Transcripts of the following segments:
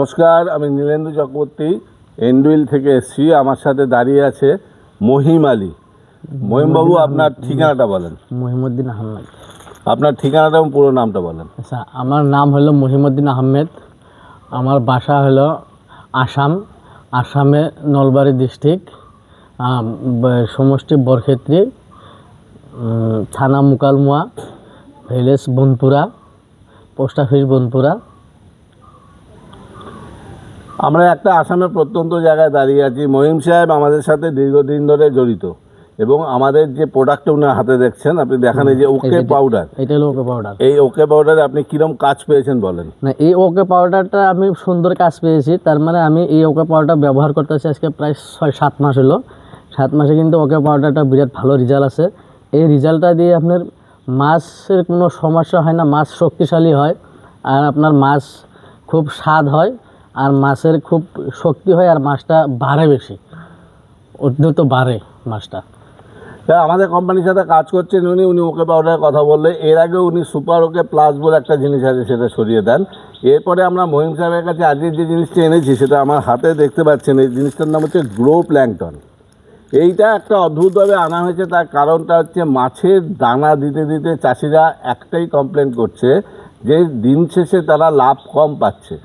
নমস্কার, আমি নীলেন্দু চক্রবর্তী এন্ডুইল থেকে এসেছি। আমার সাথে দাঁড়িয়ে আছে মহিম আলী। মহিমবাবু, আপনার ঠিকানাটা বলেন। মহিমউদ্দিন আহমেদ। আপনার ঠিকানাটা এবং পুরো নামটা বলেন। আচ্ছা, আমার নাম হলো মহিমউদ্দিন আহমেদ। আমার বাসা হলো আসামে নলবাড়ি ডিস্ট্রিক্ট, সমষ্টি বরক্ষেত্রী, থানা মুকালমুয়া, ভিলেজ বনপুরা, পোস্ট অফিস বনপুরা। আমরা একটা আসামের প্রত্যন্ত জায়গায় দাঁড়িয়ে আছি। মহিম সাহেব আমাদের সাথে দীর্ঘদিন ধরে জড়িত এবং আমাদের যে প্রোডাক্টটা উনি হাতে দেখছেন, আপনি দেখান এই যে ওকে পাউডার। এটা হলো ওকে পাউডার। এই ওকে পাউডারে আপনি কিরম কাজ পেয়েছেন বলেন। না, এই ওকে পাউডারটা আমি সুন্দর কাজ পেয়েছি। তার মানে আমি এই ওকে পাউডার ব্যবহার করতেছি আজকে প্রায় 6-7 মাস হলো। 7 মাসে কিন্তু ওকে পাউডারটা বিরাট ভালো রেজাল্ট আছে। এই রেজাল্টটা দিয়ে আপনার মাছের কোনো সমস্যা হয় না, মাছ শক্তিশালী হয়, আর আপনার মাছ খুব স্বাদ হয়, আর মাছের খুব শক্তি হয়, আর মাছটা বাড়ে বেশি, উন্নত বাড়ে মাছটা। তা আমাদের কোম্পানির সাথে কাজ করছেন উনি ওকে পাউডারের কথা বললে, এর আগে উনি সুপার ওকে প্লাস বলে একটা জিনিস আছে, সেটা সরিয়ে দেন। এরপরে আমরা মহিম সাহেবের কাছে আজকে যে জিনিসটা এনেছি সেটা আমার হাতে দেখতে পাচ্ছেন। এই জিনিসটার নাম হচ্ছে গ্রো প্ল্যাঙ্কটন। এইটা একটা অদ্ভুতভাবে আনা হয়েছে। তার কারণটা হচ্ছে মাছের দানা দিতে দিতে চাষিরা একটাই কমপ্লেন করছে যে দিন শেষে তারা লাভ কম পাচ্ছে।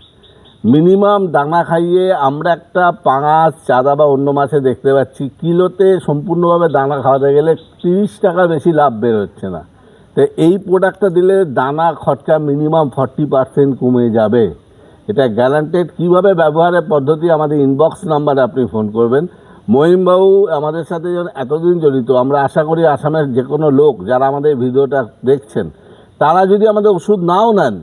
মিনিমাম দানা খাইয়ে আমরা একটা পাঙাশ, চাঁদা বা অন্য মাছে দেখতে পাচ্ছি কিলোতে সম্পূর্ণভাবে দানা খাওয়াতে গেলে 30 টাকা বেশি লাভ বের হচ্ছে না। তো এই প্রোডাক্টটা দিলে দানা খরচা মিনিমাম 40% কমে যাবে। এটা গ্যারান্টেড। কীভাবে ব্যবহারের পদ্ধতি আমাদের ইনবক্স নাম্বারে আপনি ফোন করবেন। মহিমবাবু আমাদের সাথে যখন এতদিন জড়িত, আমরা আশা করি আসামের যে কোনো লোক যারা আমাদের ভিডিওটা দেখছেন, তারা যদি আমাদের ওষুধ নাও নেন,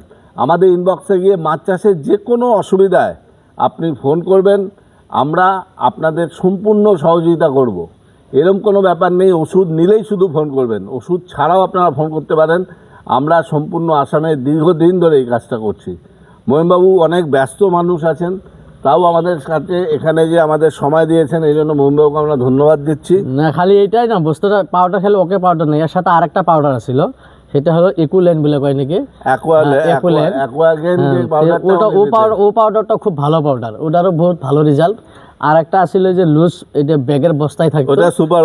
আমাদের ইনবক্সে গিয়ে মাছ চাষের যে কোনো অসুবিধায় আপনি ফোন করবেন, আমরা আপনাদের সম্পূর্ণ সহযোগিতা করব। এরকম কোনো ব্যাপার নেই, ওষুধ নিলেই শুধু ফোন করবেন, ওষুধ ছাড়াও আপনারা ফোন করতে পারেন। আমরা সম্পূর্ণ আসামে দীর্ঘদিন ধরে এই কাজটা করছি। মহিমবাবু অনেক ব্যস্ত মানুষ আছেন, তাও আমাদের সাথে এখানে যে আমাদের সময় দিয়েছেন, এই জন্য মহিমবাবুকে আমরা ধন্যবাদ দিচ্ছি। না, খালি এইটাই না, বস্তুটা পাউডার খেলে ওকে পাউডার নেই, এর সাথে আরেকটা পাউডার ছিল, সেটা হলো ইকুলেন বলে কয় নাকি, ও পাউডারটা খুব ভালো পাউডার, ওটারও বহুত ভালো রেজাল্ট। আর একটা আসলে যে লুজ, এটা ব্যাগের বস্তায় থাকে, ওটা সুপার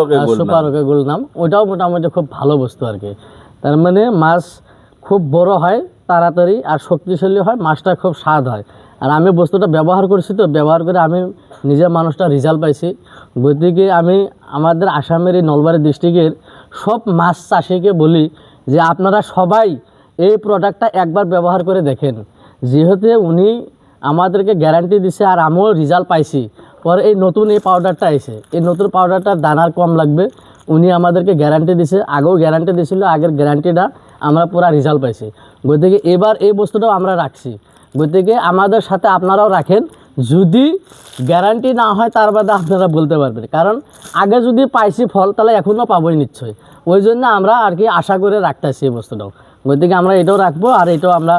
ওকে গোল নাম, ওটাও মোটামুটি খুব ভালো বস্তু আর কি। তার মানে মাছ খুব বড় হয় তাড়াতাড়ি, আর শক্তিশালী হয়, মাছটা খুব স্বাদ হয়। আর আমি বস্তুটা ব্যবহার করছি, তো ব্যবহার করে আমি নিজের মানুষটা রেজাল্ট পাইছি। গতিকে আমি আমাদের আসামের এই নলবাড়ি ডিস্ট্রিক্টের সব মাছ চাষিকে বলি যে আপনারা সবাই এই প্রোডাক্টটা একবার ব্যবহার করে দেখেন। যেহেতু উনি আমাদেরকে গ্যারান্টি দিছে আর আমিও রেজাল্ট পাইছি, পরে এই নতুন এই পাউডারটা এসে, এই নতুন পাউডারটার দানার কম লাগবে, উনি আমাদেরকে গ্যারান্টি দিছে, আগেও গ্যারান্টি দিয়েছিল, আগের গ্যারান্টিটা আমরা পুরা রেজাল্ট পাইছি। গতিকে এবার এই বস্তুটাও আমরা রাখছি, গতিকে আমাদের সাথে আপনারাও রাখেন। যদি গ্যারান্টি না হয় তার বাদে আপনারা বলতে পারবেন, কারণ আগে যদি পাইছি ফল, তাহলে এখনও পাবোই নিশ্চয়ই। ওই জন্য আমরা আর কি আশা করে রাখতেছি এই বস্তুটাও। গতিকে আমরা এটাও রাখবো, আর এটাও আমরা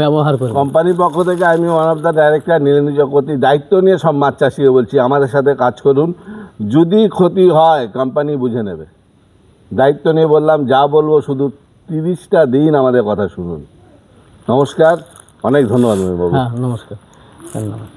ব্যবহার করব। কোম্পানির পক্ষ থেকে আমি one of the director Nilendu Chakraborty, দায়িত্ব নিয়ে সব মাছ চাষিকে বলছি, আমাদের সাথে কাজ করুন। যদি ক্ষতি হয় কোম্পানি বুঝে নেবে, দায়িত্ব নিয়ে বললাম। যা বলবো শুধু 30টা দিন আমাদের কথা শুনুন। নমস্কার, অনেক ধন্যবাদ বাবু। হ্যাঁ, নমস্কার, ধন্যবাদ।